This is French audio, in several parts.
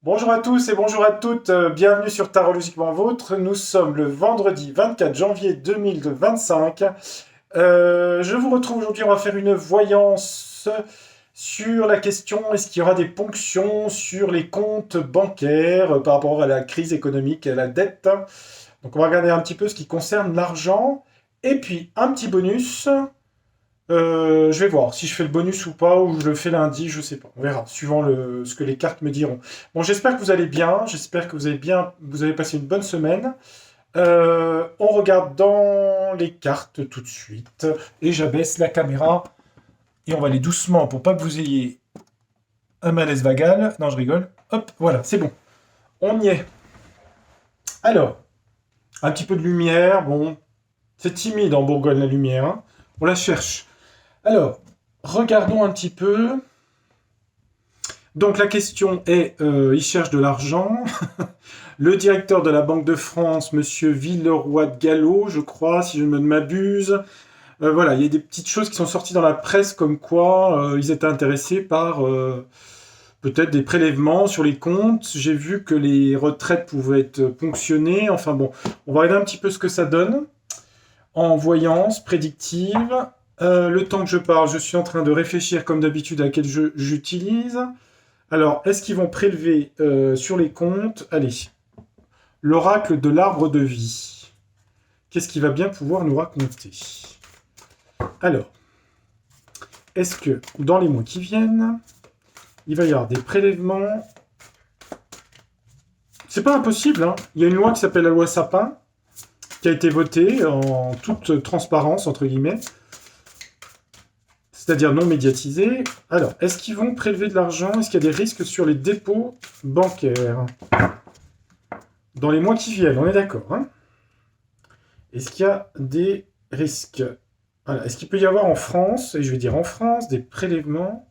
Bonjour à tous et bonjour à toutes, bienvenue sur Tarot Logiquement Vôtre. Nous sommes le vendredi 24 janvier 2025. Je vous retrouve aujourd'hui, on va faire une voyance sur la question est-ce qu'il y aura des ponctions sur les comptes bancaires par rapport à la crise économique et à la dette. Donc on va regarder un petit peu ce qui concerne l'argent. Et puis un petit bonus. Je vais voir si je fais le bonus ou pas, ou je le fais lundi, je sais pas. On verra, suivant ce que les cartes me diront. Bon, j'espère que vous allez bien, j'espère que vous avez passé une bonne semaine. On regarde dans les cartes tout de suite, et j'abaisse la caméra, et on va aller doucement pour pas que vous ayez un malaise vagal. Non, je rigole. Hop, voilà, c'est bon. On y est. Alors, un petit peu de lumière, bon, c'est timide en Bourgogne la lumière, hein. On la cherche. Alors, regardons un petit peu. Donc la question est, il cherche de l'argent. Le directeur de la Banque de France, Monsieur Villeroy de Galhau, je crois, si je ne m'abuse. Voilà, il y a des petites choses qui sont sorties dans la presse comme quoi ils étaient intéressés par peut-être des prélèvements sur les comptes. J'ai vu que les retraites pouvaient être ponctionnées. Enfin bon, on va regarder un petit peu ce que ça donne en voyance prédictive. Le temps que je parle, je suis en train de réfléchir comme d'habitude à quel jeu j'utilise. Alors, est-ce qu'ils vont prélever sur les comptes? Allez, l'oracle de l'arbre de vie. Qu'est-ce qu'il va bien pouvoir nous raconter? Alors, est-ce que dans les mois qui viennent, il va y avoir des prélèvements? C'est pas impossible, hein. Il y a une loi qui s'appelle la loi Sapin, qui a été votée en toute transparence, entre guillemets, c'est-à-dire non médiatisé. Alors, est-ce qu'ils vont prélever de l'argent? Est-ce qu'il y a des risques sur les dépôts bancaires? Dans les mois qui viennent, on est d'accord, hein? Est-ce qu'il y a des risques? Voilà. Est-ce qu'il peut y avoir en France, et je vais dire en France, des prélèvements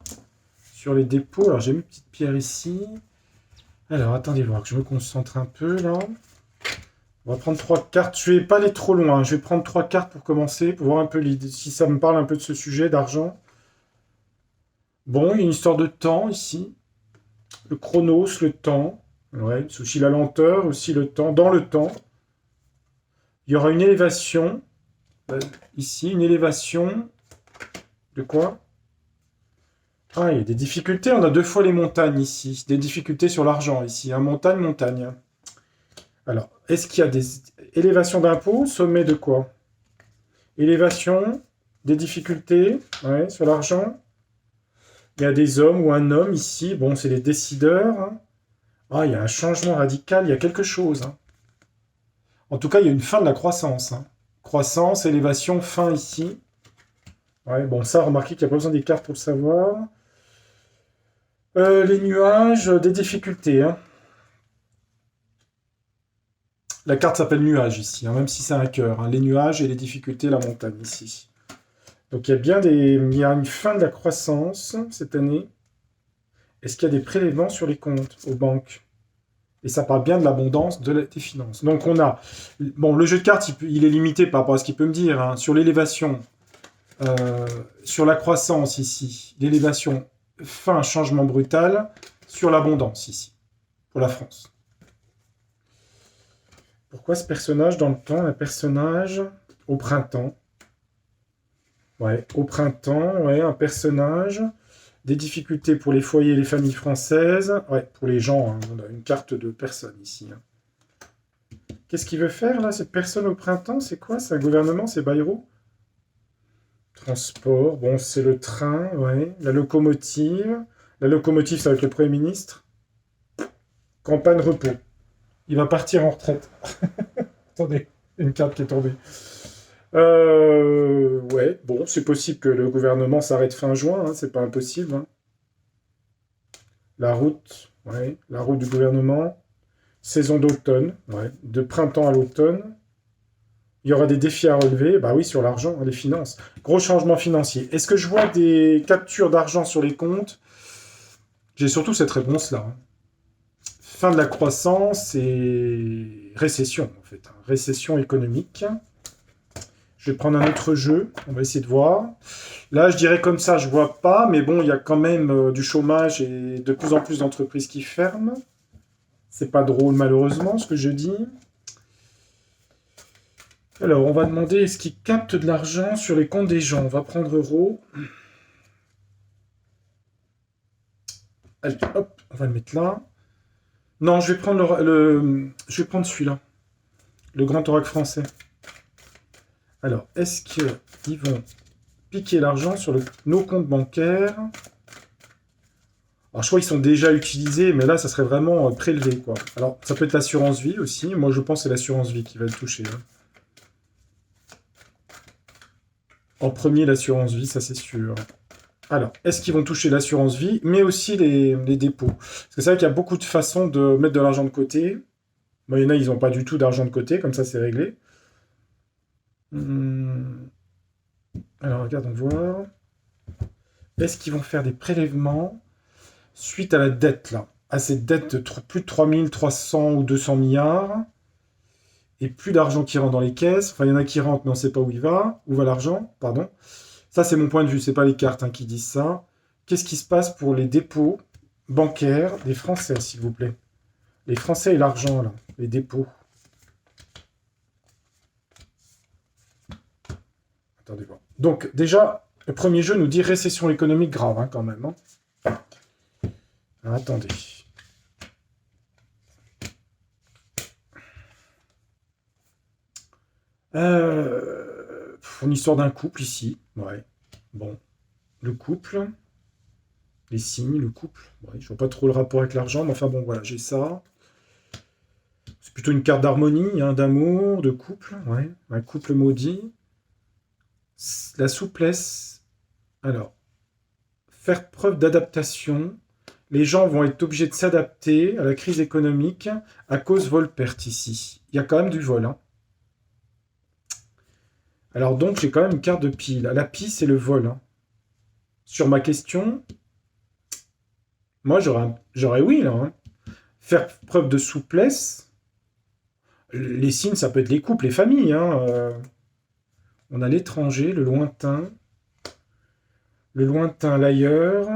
sur les dépôts? Alors, j'ai mis une petite pierre ici. Alors, attendez voir que je me concentre un peu, là. On va prendre 3 cartes. Je ne vais pas aller trop loin, hein. Je vais prendre 3 cartes pour commencer, pour voir un peu si ça me parle un peu de ce sujet d'argent. Bon, il y a une histoire de temps ici. Le chronos, le temps. Ouais, c'est aussi la lenteur, aussi le temps. Dans le temps, il y aura une élévation. Ici, une élévation. De quoi? Ah, il y a des difficultés. On a 2 fois les montagnes ici. Des difficultés sur l'argent ici. Hein. Montagne, montagne. Alors, est-ce qu'il y a des élévations d'impôts? Sommet de quoi? Élévation, des difficultés, ouais, sur l'argent. Il y a des hommes ou un homme ici. Bon, c'est les décideurs. Hein. Ah, il y a un changement radical. Il y a quelque chose. Hein. En tout cas, il y a une fin de la croissance. Hein. Croissance, élévation, fin ici. Ouais, bon, ça, remarquez qu'il n'y a pas besoin des cartes pour le savoir. Les nuages, des difficultés. Hein. La carte s'appelle nuage ici, hein, même si c'est un cœur. Hein. Les nuages et les difficultés, la montagne ici. Donc il y a bien il y a une fin de la croissance cette année. Est-ce qu'il y a des prélèvements sur les comptes aux banques? Et ça parle bien de l'abondance des finances. Donc on a... Bon, le jeu de cartes, il est limité par rapport à ce qu'il peut me dire. Hein. Sur l'élévation, sur la croissance ici, l'élévation, fin, changement brutal. Sur l'abondance ici, pour la France. Pourquoi ce personnage dans le temps? Un personnage au printemps. Ouais, au printemps, ouais, un personnage. Des difficultés pour les foyers et les familles françaises. Ouais, pour les gens, hein, on a une carte de personne ici. Hein. Qu'est-ce qu'il veut faire, là, cette personne au printemps? C'est quoi? C'est un gouvernement? C'est Bayrou? Transport, bon, c'est le train, ouais. La locomotive. La locomotive, ça va être le Premier ministre. Campagne repos. Il va partir en retraite. Attendez, une carte qui est tombée. Ouais, bon, c'est possible que le gouvernement s'arrête fin juin, hein, c'est pas impossible. Hein. La route, ouais, la route du gouvernement. Saison d'automne, ouais, de printemps à l'automne. Il y aura des défis à relever, bah oui, sur l'argent, hein, les finances. Gros changement financier. Est-ce que je vois des captures d'argent sur les comptes? J'ai surtout cette réponse-là. Hein. Fin de la croissance et récession, en fait. Hein. Récession économique. Je vais prendre un autre jeu, on va essayer de voir. Là, je dirais comme ça, je vois pas, mais bon, il y a quand même du chômage et de plus en plus d'entreprises qui ferment. C'est pas drôle, malheureusement, ce que je dis. Alors, on va demander est-ce qu'ils captent de l'argent sur les comptes des gens. On va prendre euro. Allez, hop, on va le mettre là. Non, je vais prendre je vais prendre celui-là. Le grand oracle français. Alors, est-ce qu'ils vont piquer l'argent sur nos comptes bancaires? Alors, je crois qu'ils sont déjà utilisés, mais là, ça serait vraiment prélevé, quoi. Alors, ça peut être l'assurance vie aussi. Moi, je pense que c'est l'assurance vie qui va le toucher. Hein. En premier, l'assurance vie, ça c'est sûr. Alors, est-ce qu'ils vont toucher l'assurance vie, mais aussi les dépôts? Parce que c'est vrai qu'il y a beaucoup de façons de mettre de l'argent de côté. Bon, il y en a, ils n'ont pas du tout d'argent de côté, comme ça c'est réglé. Alors, regardons voir. Est-ce qu'ils vont faire des prélèvements suite à la dette, là? À cette dette de plus de 3300 ou 200 milliards, et plus d'argent qui rentre dans les caisses. Enfin, il y en a qui rentrent, mais on ne sait pas où il va. Où va l'argent? Pardon. Ça, c'est mon point de vue, c'est pas les cartes qui disent ça. Qu'est-ce qui se passe pour les dépôts bancaires des Français, s'il vous plaît? Les Français et l'argent, là. Les dépôts. Attendez voir. Donc, déjà, le premier jeu nous dit récession économique grave, hein, quand même. Hein. Alors, attendez. Une histoire d'un couple ici. Ouais. Bon. Le couple. Les signes, le couple. Ouais, je vois pas trop le rapport avec l'argent, mais enfin bon, voilà, j'ai ça. C'est plutôt une carte d'harmonie, hein, d'amour, de couple. Ouais. Un couple maudit. La souplesse. Alors, faire preuve d'adaptation. Les gens vont être obligés de s'adapter à la crise économique à cause vol-perte ici. Il y a quand même du vol. Hein. Alors donc, j'ai quand même une carte de pile. La pile, c'est le vol. Hein. Sur ma question, moi, j'aurais oui, là. Hein. Faire preuve de souplesse. Les signes, ça peut être les couples, les familles. Hein. On a l'étranger, le lointain, l'ailleurs,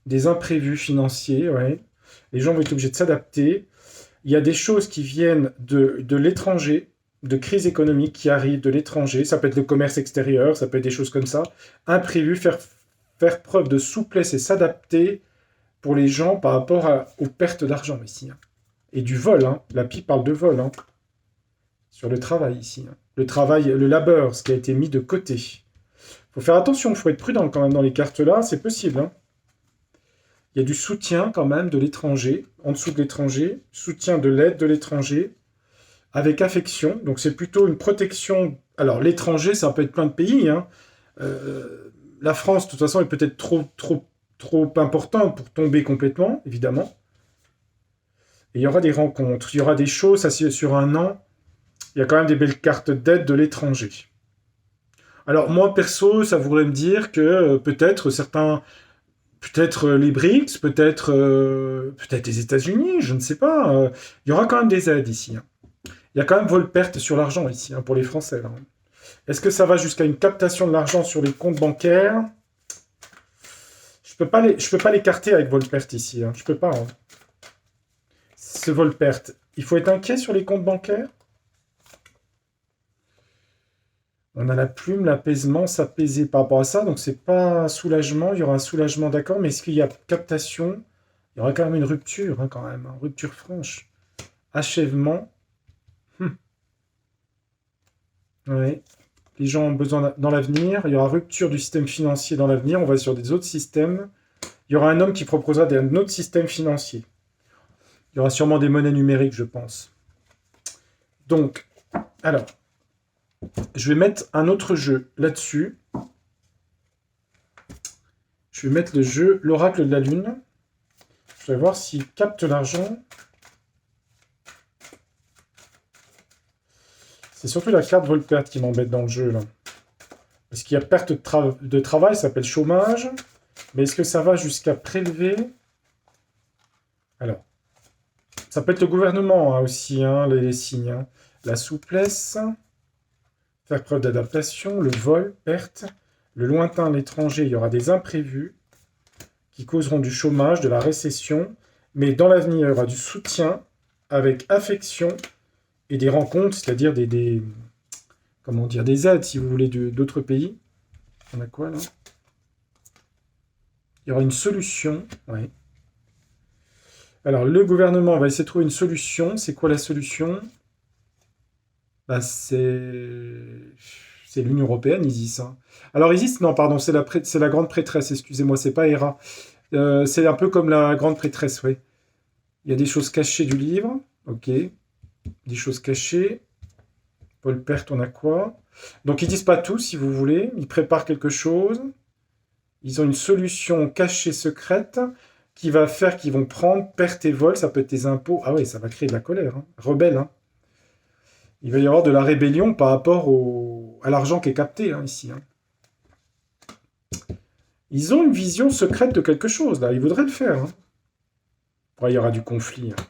des imprévus financiers, ouais. Les gens vont être obligés de s'adapter. Il y a des choses qui viennent de l'étranger, de crise économique qui arrivent de l'étranger. Ça peut être le commerce extérieur, ça peut être des choses comme ça. Imprévu, faire preuve de souplesse et s'adapter pour les gens par rapport aux pertes d'argent ici. Hein. Et du vol, hein. La pipe parle de vol, hein. Sur le travail ici. Hein. Le travail, le labeur, ce qui a été mis de côté. Il faut faire attention, il faut être prudent quand même dans les cartes là, c'est possible. Hein. Il y a du soutien quand même de l'étranger, en dessous de l'étranger, soutien de l'aide de l'étranger, avec affection. Donc c'est plutôt une protection. Alors l'étranger, ça peut être plein de pays. Hein. La France, de toute façon, est peut-être trop importante pour tomber complètement, évidemment. Et il y aura des rencontres, il y aura des choses, ça c'est sur un an. Il y a quand même des belles cartes d'aide de l'étranger. Alors moi, perso, ça voudrait me dire que peut-être certains... Peut-être les BRICS, peut-être les États-Unis, je ne sais pas. Il y aura quand même des aides ici. Hein. Il y a quand même vol-perte sur l'argent ici, hein, pour les Français. Là. Est-ce que ça va jusqu'à une captation de l'argent sur les comptes bancaires? Je peux pas l'écarter avec vol-perte ici. Hein. Je peux pas. Hein. Ce vol-perte, il faut être inquiet sur les comptes bancaires? On a la plume, l'apaisement, s'apaiser par rapport à ça. Donc, c'est pas soulagement. Il y aura un soulagement, d'accord. Mais est-ce qu'il y a captation? Il y aura quand même une rupture, hein, quand même. Hein, rupture franche. Achèvement. Ouais. Les gens ont besoin dans l'avenir. Il y aura rupture du système financier dans l'avenir. On va sur des autres systèmes. Il y aura un homme qui proposera un autre système financier. Il y aura sûrement des monnaies numériques, je pense. Donc, alors... Je vais mettre un autre jeu là-dessus. Je vais mettre le jeu l'oracle de la lune. Je vais voir s'il capte l'argent. C'est surtout la carte vol-perte qui m'embête dans le jeu, là. Parce qu'il y a perte de travail, ça s'appelle chômage. Mais est-ce que ça va jusqu'à prélever? Alors, ça peut être le gouvernement hein, aussi, hein, les signes. Hein. La souplesse... Faire preuve d'adaptation, le vol, perte, le lointain, l'étranger, il y aura des imprévus qui causeront du chômage, de la récession, mais dans l'avenir, il y aura du soutien avec affection et des rencontres, c'est-à-dire comment dire, des aides, si vous voulez, d'autres pays. On a quoi, là? Il y aura une solution, ouais. Alors, le gouvernement va essayer de trouver une solution. C'est quoi la solution? Bah, c'est l'Union européenne, Isis, hein. Alors, Isis, non, pardon, c'est la grande prêtresse, excusez-moi, c'est pas Héra. C'est un peu comme la grande prêtresse, oui. Il y a des choses cachées du livre, ok. Des choses cachées. Paul Pert, on a quoi? Donc, ils disent pas tout, si vous voulez. Ils préparent quelque chose. Ils ont une solution cachée secrète qui va faire qu'ils vont prendre perte et vol. Ça peut être tes impôts. Ah oui, ça va créer de la colère, hein. Rebelle, hein. Il va y avoir de la rébellion par rapport à l'argent qui est capté, hein, ici, hein. Ils ont une vision secrète de quelque chose, là. Ils voudraient le faire, hein. Après, il y aura du conflit, hein.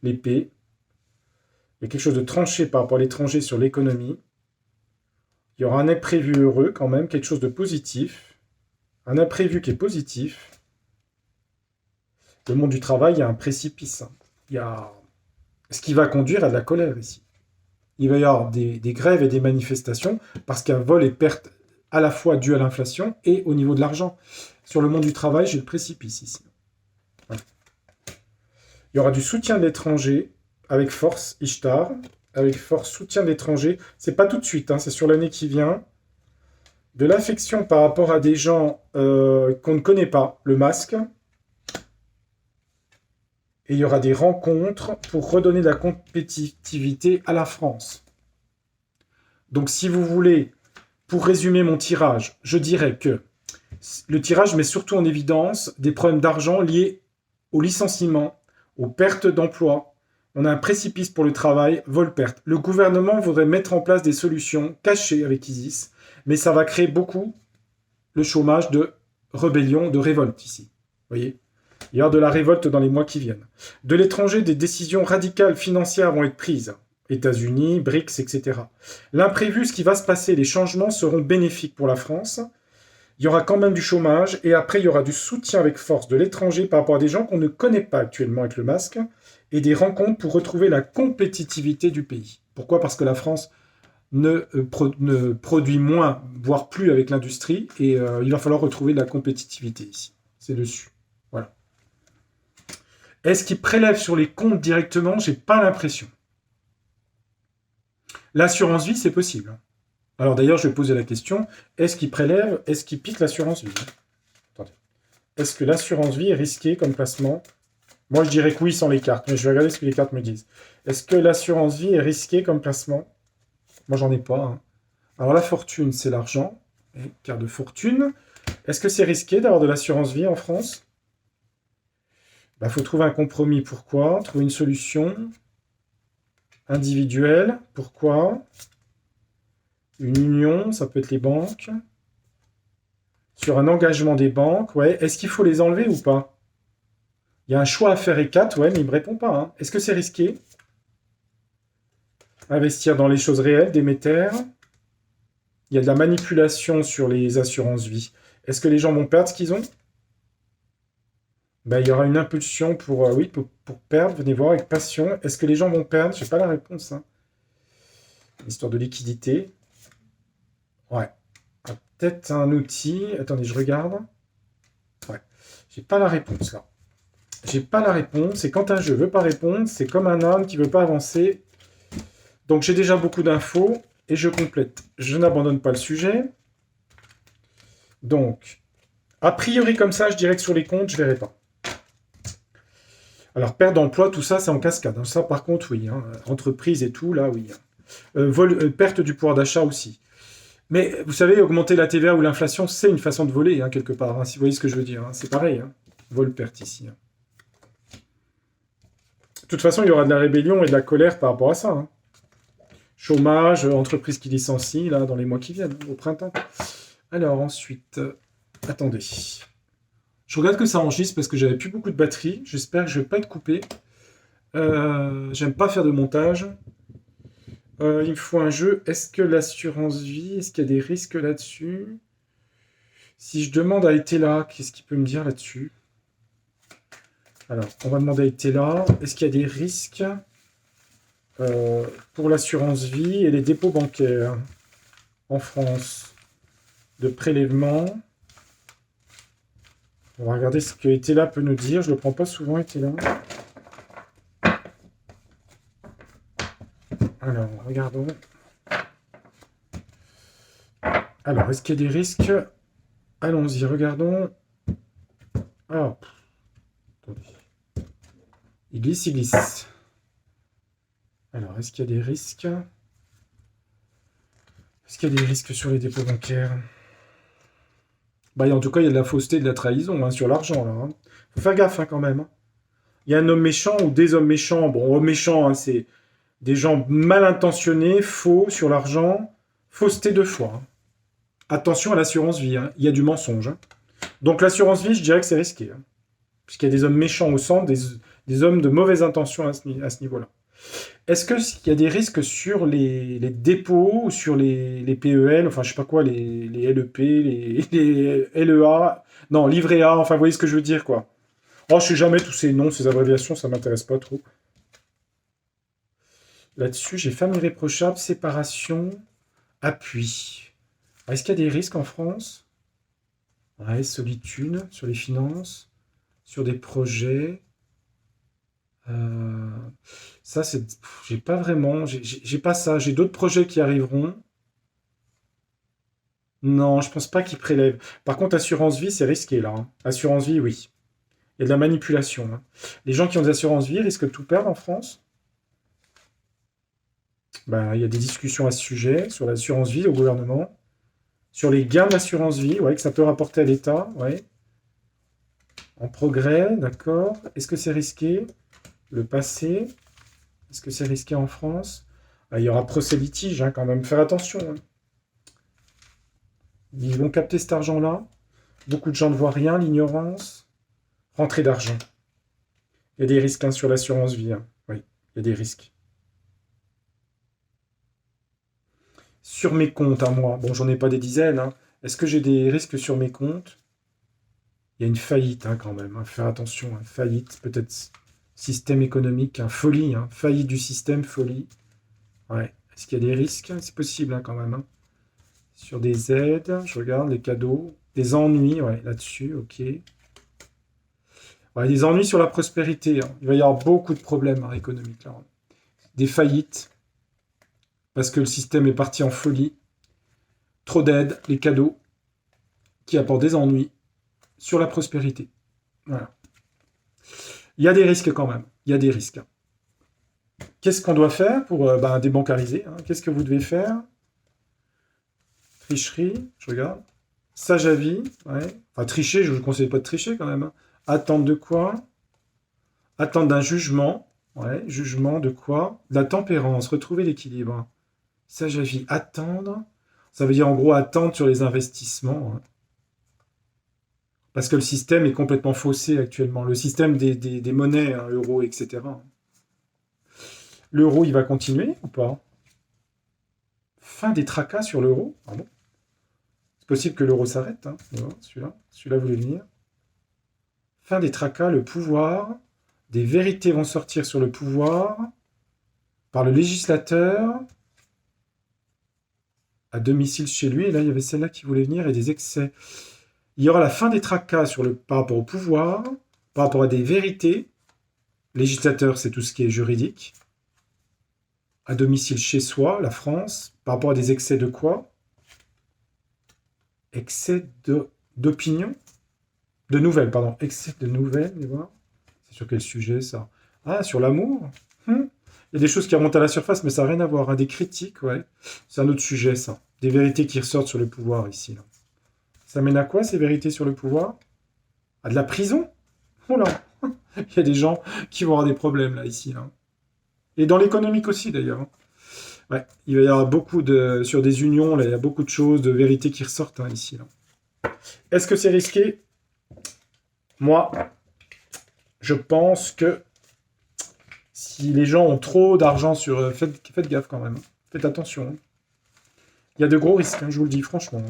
L'épée. Il y a quelque chose de tranché par rapport à l'étranger sur l'économie. Il y aura un imprévu heureux quand même, quelque chose de positif. Un imprévu qui est positif. Le monde du travail, il y a un précipice, hein. Il y a ce qui va conduire à de la colère ici. Il va y avoir des grèves et des manifestations parce qu'il y a vol et perte à la fois dû à l'inflation et au niveau de l'argent. Sur le monde du travail, j'ai le précipice ici. Voilà. Il y aura du soutien de l'étranger avec force, Ishtar, avec force, soutien de l'étranger. C'est pas tout de suite, hein, c'est sur l'année qui vient. De l'affection par rapport à des gens qu'on ne connaît pas, le masque. Et il y aura des rencontres pour redonner de la compétitivité à la France. Donc si vous voulez, pour résumer mon tirage, je dirais que le tirage met surtout en évidence des problèmes d'argent liés au licenciement, aux pertes d'emploi. On a un précipice pour le travail, vol-perte. Le gouvernement voudrait mettre en place des solutions cachées avec Isis, mais ça va créer beaucoup le chômage de rébellion, de révolte ici. Vous voyez ? Il y aura de la révolte dans les mois qui viennent. De l'étranger, des décisions radicales financières vont être prises. États-Unis, BRICS, etc. L'imprévu, ce qui va se passer, les changements seront bénéfiques pour la France. Il y aura quand même du chômage et après, il y aura du soutien avec force de l'étranger par rapport à des gens qu'on ne connaît pas actuellement avec le masque et des rencontres pour retrouver la compétitivité du pays. Pourquoi ? Parce que la France ne produit moins, voire plus avec l'industrie et il va falloir retrouver de la compétitivité ici. C'est dessus. Voilà. Est-ce qu'ils prélèvent sur les comptes directement ? J'ai pas l'impression. L'assurance vie, c'est possible. Alors d'ailleurs, je vais poser la question, est-ce qu'ils prélèvent, est-ce qu'ils piquent l'assurance vie ? Attendez. Est-ce que l'assurance vie est risquée comme placement ? Moi, je dirais que oui sans les cartes, mais je vais regarder ce que les cartes me disent. Est-ce que l'assurance vie est risquée comme placement ? Moi, j'en ai pas, hein. Alors la fortune, c'est l'argent. Et carte de fortune. Est-ce que c'est risqué d'avoir de l'assurance vie en France ? Il faut trouver un compromis. Pourquoi ? Trouver une solution individuelle. Pourquoi ? Une union, ça peut être les banques. Sur un engagement des banques, ouais. Est-ce qu'il faut les enlever ou pas ? Il y a un choix à faire et 4, ouais, mais il ne me répond pas, hein. Est-ce que c'est risqué ? Investir dans les choses réelles, Déméter. Il y a de la manipulation sur les assurances vie. Est-ce que les gens vont perdre ce qu'ils ont ? Il y aura une impulsion pour perdre. Venez voir avec passion. Est-ce que les gens vont perdre ? Je n'ai pas la réponse, hein. Histoire de liquidité. Ouais. Peut-être un outil. Attendez, je regarde. Ouais. J'ai pas la réponse, là. J'ai pas la réponse. Et quand un jeu veut pas répondre, c'est comme un âne qui veut pas avancer. Donc j'ai déjà beaucoup d'infos et je complète. Je n'abandonne pas le sujet. Donc, a priori comme ça, je dirais que sur les comptes, je verrai pas. Alors, perte d'emploi, tout ça, c'est en cascade. Ça, par contre, oui, hein. Entreprise et tout, là, oui. Perte du pouvoir d'achat aussi. Mais, vous savez, augmenter la TVA ou l'inflation, c'est une façon de voler, hein, quelque part, hein, si vous voyez ce que je veux dire, hein. C'est pareil, hein. Vol-perte ici, hein. De toute façon, il y aura de la rébellion et de la colère par rapport à ça, hein. Chômage, entreprise qui licencie, là, dans les mois qui viennent, au printemps. Alors, ensuite, attendez. Je regarde que ça enregistre parce que j'avais plus beaucoup de batterie. J'espère que je ne vais pas être coupé. J'aime pas faire de montage. Il me faut un jeu. Est-ce que l'assurance vie, est-ce qu'il y a des risques là-dessus ? Si je demande à Etela, qu'est-ce qu'il peut me dire là-dessus ? Alors, on va demander à Etela, est-ce qu'il y a des risques pour l'assurance vie et les dépôts bancaires en France de prélèvement? On va regarder ce que Etela peut nous dire. Je ne le prends pas souvent, Etela. Alors, regardons. Alors, est-ce qu'il y a des risques? Allons-y, regardons. Ah, attendez. Il glisse, il glisse. Alors, est-ce qu'il y a des risques? Est-ce qu'il y a des risques sur les dépôts bancaires? Bah, en tout cas, il y a de la fausseté et de la trahison sur l'argent, là. Faut faire gaffe, quand même. Il y a un homme méchant ou des hommes méchants. Bon, homme méchant, c'est des gens mal intentionnés, faux sur l'argent. Fausseté de foi. Attention à l'assurance vie. Il y a du mensonge. Donc, l'assurance vie, je dirais que c'est risqué. Puisqu'il y a des hommes méchants au centre, des hommes de mauvaises intentions à ce niveau-là. Est-ce qu'il y a des risques sur les dépôts, ou sur les PEL, enfin je sais pas quoi, les LEP, les LEA, non, livret A, enfin vous voyez ce que je veux dire quoi. Oh, je sais jamais tous ces noms, ces abréviations, ça m'intéresse pas trop. Là-dessus, j'ai famille irréprochable, séparation, appui. Est-ce qu'il y a des risques en France? Ouais, solitude, sur les finances, sur des projets. Euh, Ça, c'est. J'ai pas vraiment. J'ai pas ça. J'ai d'autres projets qui arriveront. Non, je pense pas qu'ils prélèvent. Par contre, assurance vie, c'est risqué là. Assurance vie, oui. Il y a de la manipulation. Les gens qui ont des assurances vie risquent de tout perdre en France. Ben, il y a des discussions à ce sujet, sur l'assurance vie au gouvernement. Sur les gains d'assurance vie, ouais, que ça peut rapporter à l'État, ouais. En progrès, d'accord. Est-ce que c'est risqué? Le passé, est-ce que c'est risqué en France? Ah, il y aura procès litige, quand même. Faire attention. Ils vont capter cet argent-là. Beaucoup de gens ne voient rien, l'ignorance. Rentrée d'argent. Il y a des risques sur l'assurance vie. Oui, il y a des risques. Sur mes comptes à moi, bon, j'en ai pas des dizaines. Est-ce que j'ai des risques sur mes comptes? Il y a une faillite quand même. Faire attention. Faillite, peut-être système économique. Folie. Faillite du système, folie. Ouais. Est-ce qu'il y a des risques? C'est possible quand même. Sur des aides, je regarde les cadeaux. Des ennuis, ouais, là-dessus, ok. Ouais, des ennuis sur la prospérité. Il va y avoir beaucoup de problèmes économiques là. Des faillites, parce que le système est parti en folie. Trop d'aides, les cadeaux, qui apportent des ennuis sur la prospérité. Voilà. Il y a des risques quand même. Il y a des risques. Qu'est-ce qu'on doit faire pour débancariser? Qu'est-ce que vous devez faire? Tricherie, je regarde. Sage avis, ouais. Enfin, tricher, je ne vous conseille pas de tricher quand même. Attendre de quoi? Attendre d'un jugement. Ouais, jugement de quoi? De la tempérance, retrouver l'équilibre. Sage avis, attendre. Ça veut dire en gros attendre sur les investissements. Parce que le système est complètement faussé actuellement. Le système des monnaies, euro, etc. L'euro, il va continuer ou pas? Fin des tracas sur l'euro? Ah bon? C'est possible que l'euro s'arrête. Celui-là voulait venir. Fin des tracas, le pouvoir. Des vérités vont sortir sur le pouvoir par le législateur à domicile chez lui. Et là, il y avait celle-là qui voulait venir et des excès. Il y aura la fin des tracas par rapport au pouvoir, par rapport à des vérités. Législateur, c'est tout ce qui est juridique. À domicile chez soi, la France, par rapport à des excès de quoi? Excès d'opinion? De nouvelles, pardon. Excès de nouvelles, les voir. C'est sur quel sujet, ça? Ah, sur l'amour? Il y a des choses qui remontent à la surface, mais ça n'a rien à voir. Des critiques, ouais. C'est un autre sujet, ça. Des vérités qui ressortent sur le pouvoir, ici. Là. Ça mène à quoi, ces vérités sur le pouvoir? À de la prison? Oh là. Il y a des gens qui vont avoir des problèmes, là, ici. Là. Et dans l'économique aussi, d'ailleurs. Ouais, il va y avoir sur des unions, là, il y a beaucoup de choses, de vérités qui ressortent, ici. Là. Est-ce que c'est risqué? Moi, je pense que si les gens ont trop d'argent sur... Faites gaffe quand même. Faites attention. Il y a de gros risques, je vous le dis franchement.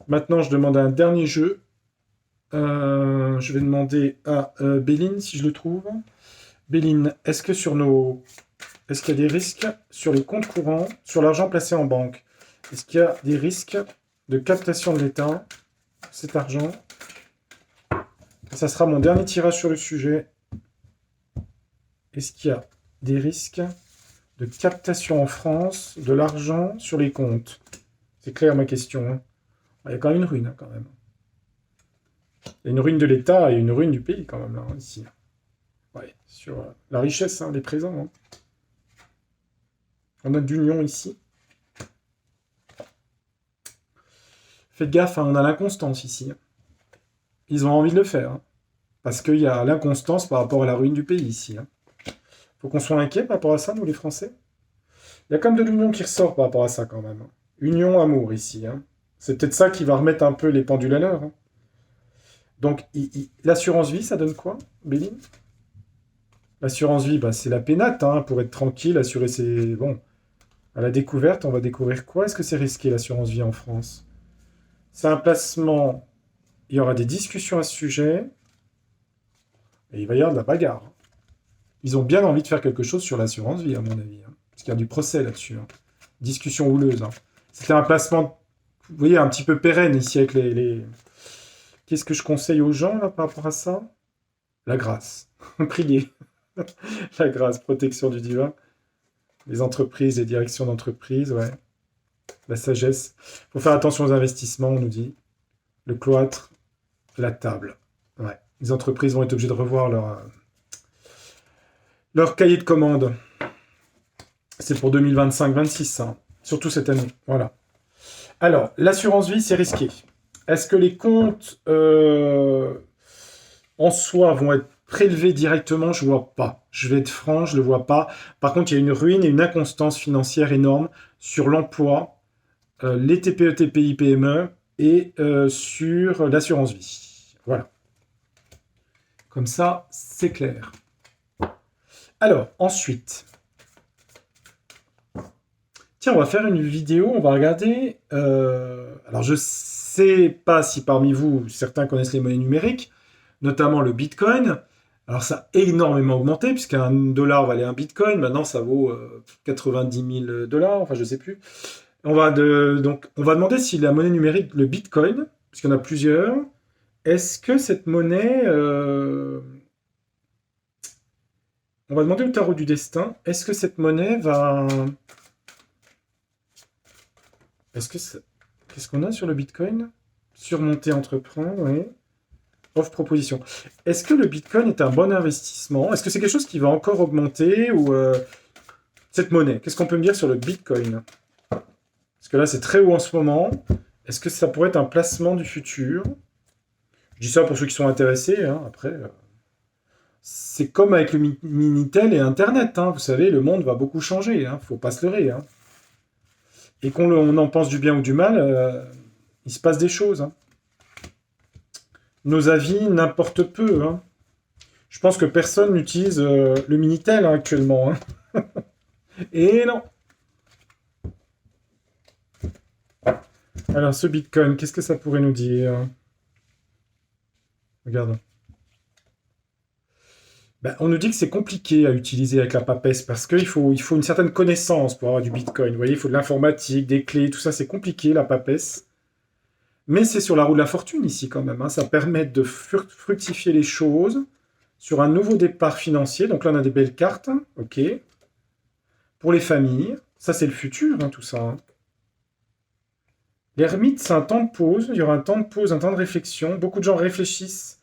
Maintenant, je demande un dernier jeu. Je vais demander à Béline si je le trouve. Béline, est-ce qu'il y a des risques sur les comptes courants, sur l'argent placé en banque? Est-ce qu'il y a des risques de captation de l'État, cet argent? Ça sera mon dernier tirage sur le sujet. Est-ce qu'il y a des risques de captation en France de l'argent sur les comptes? C'est clair ma question. Hein. Il y a quand même une ruine, hein, quand même. Il y a une ruine de l'État et une ruine du pays, quand même, là, ici. Ouais, sur la richesse, hein, les présents. Hein. On a de l'union ici. Faites gaffe, hein, on a l'inconstance ici. Ils ont envie de le faire. Hein, parce qu'il y a l'inconstance par rapport à la ruine du pays ici. Hein. Faut qu'on soit inquiet par rapport à ça, nous les Français. Il y a quand même de l'union qui ressort par rapport à ça quand même. Hein. Union, amour ici. Hein. C'est peut-être ça qui va remettre un peu les pendules à l'heure. Hein. Donc, l'assurance vie, ça donne quoi, Béline? L'assurance vie, bah, c'est la pénate, hein, pour être tranquille, assurer ses... Bon, à la découverte, on va découvrir quoi? Est-ce que c'est risqué, l'assurance vie en France? C'est un placement... Il y aura des discussions à ce sujet, et il va y avoir de la bagarre. Ils ont bien envie de faire quelque chose sur l'assurance vie, à mon avis. Hein, parce qu'il y a du procès là-dessus. Hein. Discussion houleuse. Hein. C'était un placement, vous voyez, un petit peu pérenne ici avec les... Qu'est-ce que je conseille aux gens là par rapport à ça? La grâce. Priez. La grâce, protection du divin. Les entreprises, les directions d'entreprise, ouais. La sagesse. Faut faire attention aux investissements, on nous dit. Le cloître, la table. Ouais. Les entreprises vont être obligées de revoir leur cahier de commande. C'est pour 2025-26, hein. Surtout cette année. Voilà. Alors, l'assurance vie, c'est risqué. Est-ce que les comptes en soi vont être prélevés directement? Je ne vois pas. Je vais être franc, je ne le vois pas. Par contre, il y a une ruine et une inconstance financière énorme sur l'emploi, les TPE, TPI, PME et sur l'assurance vie. Voilà. Comme ça, c'est clair. Alors, ensuite... Tiens, on va faire une vidéo, on va regarder... alors, je sais pas si parmi vous, certains connaissent les monnaies numériques, notamment le Bitcoin. Alors, ça a énormément augmenté, puisqu'un dollar valait un Bitcoin. Maintenant, ça vaut 90 000 dollars, enfin, je sais plus. Donc, on va demander si la monnaie numérique, le Bitcoin, puisqu'il y en a plusieurs, est-ce que cette monnaie... On va demander au tarot du destin, est-ce que cette monnaie va... Qu'est-ce qu'on a sur le Bitcoin? Surmonter, entreprendre, oui. Offre proposition. Est-ce que le Bitcoin est un bon investissement? Est-ce que c'est quelque chose qui va encore augmenter ou cette monnaie? Qu'est-ce qu'on peut me dire sur le Bitcoin? Parce que là, c'est très haut en ce moment. Est-ce que ça pourrait être un placement du futur? Je dis ça pour ceux qui sont intéressés. Hein. Après, c'est comme avec le Minitel et Internet. Hein. Vous savez, le monde va beaucoup changer. Hein. Faut pas se leurrer. Hein. Et qu'on en pense du bien ou du mal, il se passe des choses. Hein. Nos avis n'importent peu. Hein. Je pense que personne n'utilise le Minitel hein, actuellement. Hein. Et non. Alors, ce Bitcoin, qu'est-ce que ça pourrait nous dire? Regarde. Ben, on nous dit que c'est compliqué à utiliser avec la papesse parce qu'il faut une certaine connaissance pour avoir du Bitcoin. Vous voyez, il faut de l'informatique, des clés, tout ça, c'est compliqué, la papesse. Mais c'est sur la roue de la fortune ici quand même. Hein. Ça permet de fructifier les choses sur un nouveau départ financier. Donc là, on a des belles cartes. OK. Pour les familles. Ça, c'est le futur, hein, tout ça. Hein. L'ermite, c'est un temps de pause. Il y aura un temps de pause, un temps de réflexion. Beaucoup de gens réfléchissent.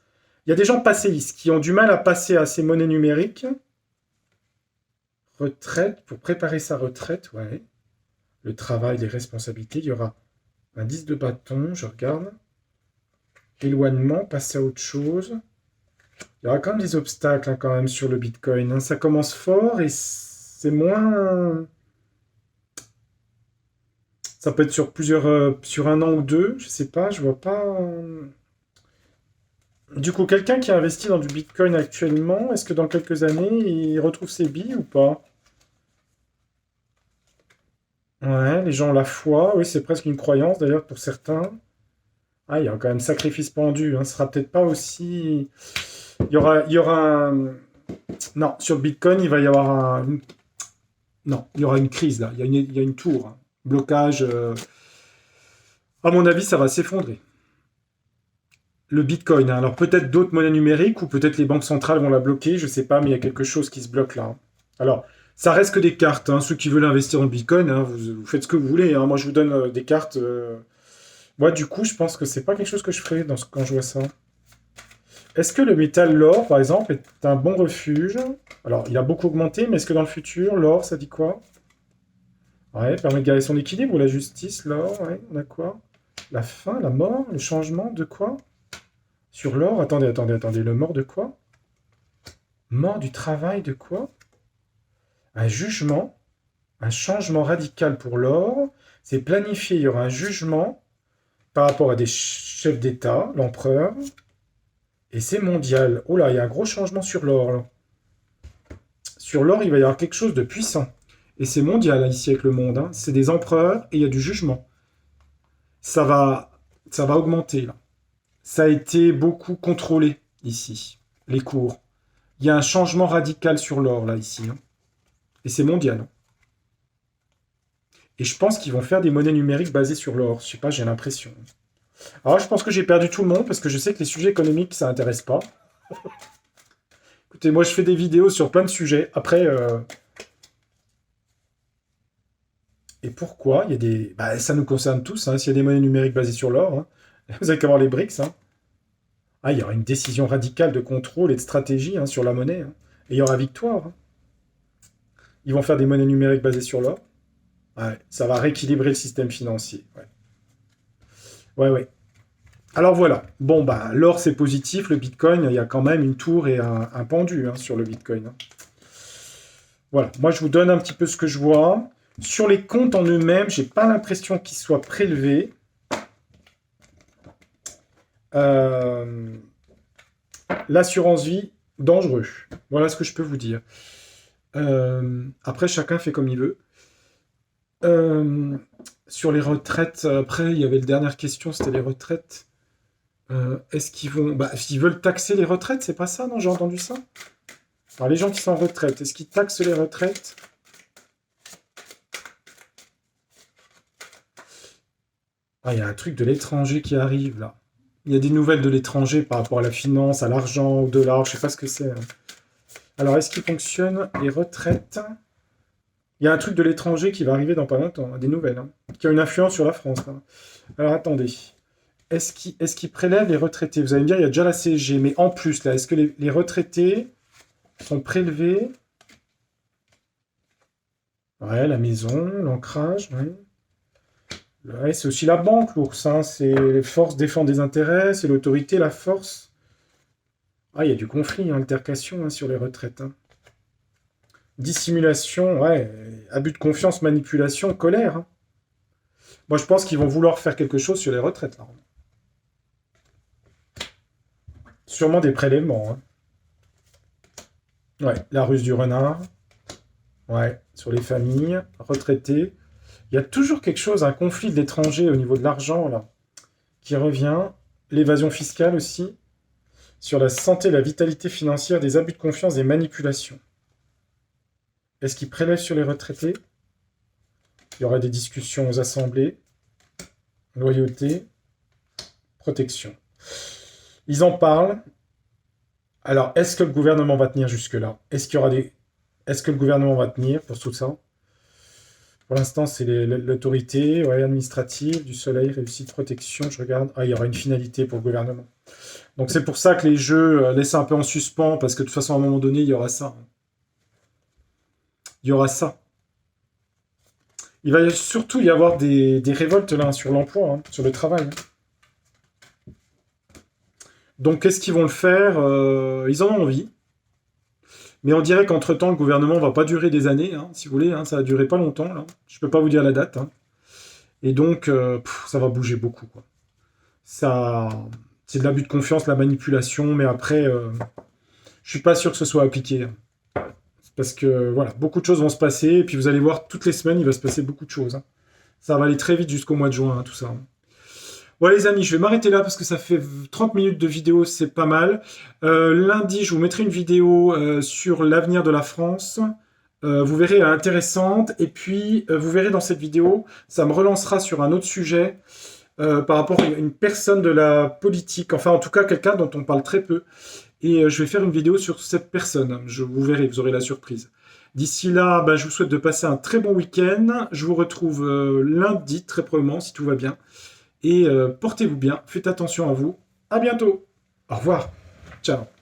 Il y a des gens passéistes qui ont du mal à passer à ces monnaies numériques. Retraite, pour préparer sa retraite, ouais. Le travail, les responsabilités. Il y aura un 10 de bâton, je regarde. Éloignement, passer à autre chose. Il y aura quand même des obstacles hein, quand même sur le Bitcoin. Hein. Ça commence fort et c'est moins... Ça peut être sur sur un an ou deux, je sais pas, je vois pas... Du coup, quelqu'un qui a investi dans du Bitcoin actuellement, est-ce que dans quelques années, il retrouve ses billes ou pas? Ouais, les gens ont la foi, oui, c'est presque une croyance d'ailleurs pour certains. Ah, il y a quand même sacrifice pendu. Hein. Ce sera peut-être pas aussi. Il y aura un. Non, sur le Bitcoin, il va y avoir un. Non, il y aura une crise là. Il y a une tour. Hein. Blocage. À mon avis, ça va s'effondrer. Le Bitcoin. Hein. Alors peut-être d'autres monnaies numériques ou peut-être les banques centrales vont la bloquer. Je sais pas, mais il y a quelque chose qui se bloque là. Hein. Alors, ça reste que des cartes. Hein. Ceux qui veulent investir en Bitcoin, hein, vous faites ce que vous voulez. Hein. Moi, je vous donne des cartes. Moi, du coup, je pense que c'est pas quelque chose que je ferais quand je vois ça. Est-ce que le métal, l'or, par exemple, est un bon refuge? Alors, il a beaucoup augmenté, mais est-ce que dans le futur, l'or, ça dit quoi? Ouais, permet de garder son équilibre ou la justice, l'or, ouais, on a quoi? La fin, la mort, le changement de quoi? Sur l'or, attendez, le mort de quoi? Mort du travail de quoi? Un jugement, un changement radical pour l'or, c'est planifié, il y aura un jugement par rapport à des chefs d'État, l'empereur, et c'est mondial. Oh là, il y a un gros changement sur l'or, là. Sur l'or, il va y avoir quelque chose de puissant. Et c'est mondial, hein, ici, avec le monde. Hein. C'est des empereurs et il y a du jugement. Ça va, ça va augmenter, là. Ça a été beaucoup contrôlé, ici, les cours. Il y a un changement radical sur l'or, là, ici. Hein. Et c'est mondial. Hein. Et je pense qu'ils vont faire des monnaies numériques basées sur l'or. Je sais pas, j'ai l'impression. Alors, je pense que j'ai perdu tout le monde parce que je sais que les sujets économiques, ça intéresse pas. Écoutez, moi, je fais des vidéos sur plein de sujets. Après, et pourquoi il y a des. Bah, ça nous concerne tous, hein, s'il y a des monnaies numériques basées sur l'or. Hein. Vous avez qu'à voir les BRICS. Hein. Ah, il y aura une décision radicale de contrôle et de stratégie hein, sur la monnaie. Hein. Et il y aura victoire. Hein. Ils vont faire des monnaies numériques basées sur l'or. Ouais, ça va rééquilibrer le système financier. Ouais, ouais. Ouais. Alors voilà. Bon, bah, l'or, c'est positif. Le Bitcoin, il y a quand même une tour et un pendu hein, sur le Bitcoin. Hein. Voilà. Moi, je vous donne un petit peu ce que je vois. Sur les comptes en eux-mêmes, j'ai pas l'impression qu'ils soient prélevés. Euh, L'assurance vie, dangereux. Voilà ce que je peux vous dire. Après, chacun fait comme il veut. Euh, sur les retraites, après, il y avait la dernière question, c'était les retraites. Est-ce qu'ils vont... Bah, s'ils veulent taxer les retraites, c'est pas ça, non? J'ai entendu ça. Alors, les gens qui sont en retraite, est-ce qu'ils taxent les retraites? Ah, il y a un truc de l'étranger qui arrive, là. Il y a des nouvelles de l'étranger par rapport à la finance, à l'argent, au dollar, je sais pas ce que c'est. Hein. Alors, est-ce qu'ils fonctionnent les retraites? Il y a un truc de l'étranger qui va arriver dans pas longtemps, hein, des nouvelles, hein, qui a une influence sur la France. Là. Alors attendez, est-ce qu'ils prélèvent les retraités? Vous allez me dire, il y a déjà la CSG, mais en plus, là, est-ce que les retraités sont prélevés? Ouais, la maison, l'ancrage, ouais. Ouais, c'est aussi la banque, l'ours, hein, c'est les forces défendent des intérêts, c'est l'autorité, la force. Ah, il y a du conflit, hein, altercation hein, sur les retraites. Hein. Dissimulation, ouais, abus de confiance, manipulation, colère. Hein. Moi, je pense qu'ils vont vouloir faire quelque chose sur les retraites. Là. Sûrement des prélèvements. Hein. Ouais, la ruse du renard. Ouais, sur les familles, retraités. Il y a toujours quelque chose, un conflit de l'étranger au niveau de l'argent, là, qui revient. L'évasion fiscale aussi. Sur la santé, la vitalité financière, des abus de confiance, des manipulations. Est-ce qu'ils prélèvent sur les retraités? Il y aura des discussions aux assemblées. Loyauté, protection. Ils en parlent. Alors, est-ce que le gouvernement va tenir jusque-là? Est-ce que le gouvernement va tenir pour tout ça? Pour l'instant, c'est l'autorité ouais, administrative du soleil, réussite, protection. Je regarde. Ah, il y aura une finalité pour le gouvernement. Donc, c'est pour ça que les jeux laissent un peu en suspens, parce que de toute façon, à un moment donné, il y aura ça. Il y aura ça. Il va surtout y avoir des révoltes là, sur l'emploi, hein, sur le travail. Hein. Donc, qu'est-ce qu'ils vont le faire? Ils en ont envie. Mais on dirait qu'entre-temps, le gouvernement ne va pas durer des années, hein, si vous voulez. Hein, ça va durer pas longtemps. Là. Je ne peux pas vous dire la date. Hein. Et donc, ça va bouger beaucoup. Quoi. Ça, c'est de l'abus de confiance, de la manipulation. Mais après, je suis pas sûr que ce soit appliqué. Hein. Parce que, voilà, beaucoup de choses vont se passer. Et puis, vous allez voir, toutes les semaines, il va se passer beaucoup de choses. Hein. Ça va aller très vite jusqu'au mois de juin, hein, tout ça. Hein. Bon, les amis, je vais m'arrêter là parce que ça fait 30 minutes de vidéo, c'est pas mal. Lundi, je vous mettrai une vidéo sur l'avenir de la France. Vous verrez, elle est intéressante. Et puis, vous verrez dans cette vidéo, ça me relancera sur un autre sujet par rapport à une personne de la politique. Enfin, en tout cas, quelqu'un dont on parle très peu. Et je vais faire une vidéo sur cette personne. Vous verrez, vous aurez la surprise. D'ici là, bah, je vous souhaite de passer un très bon week-end. Je vous retrouve lundi, très probablement, si tout va bien. Et portez-vous bien, faites attention à vous. À bientôt. Au revoir. Ciao.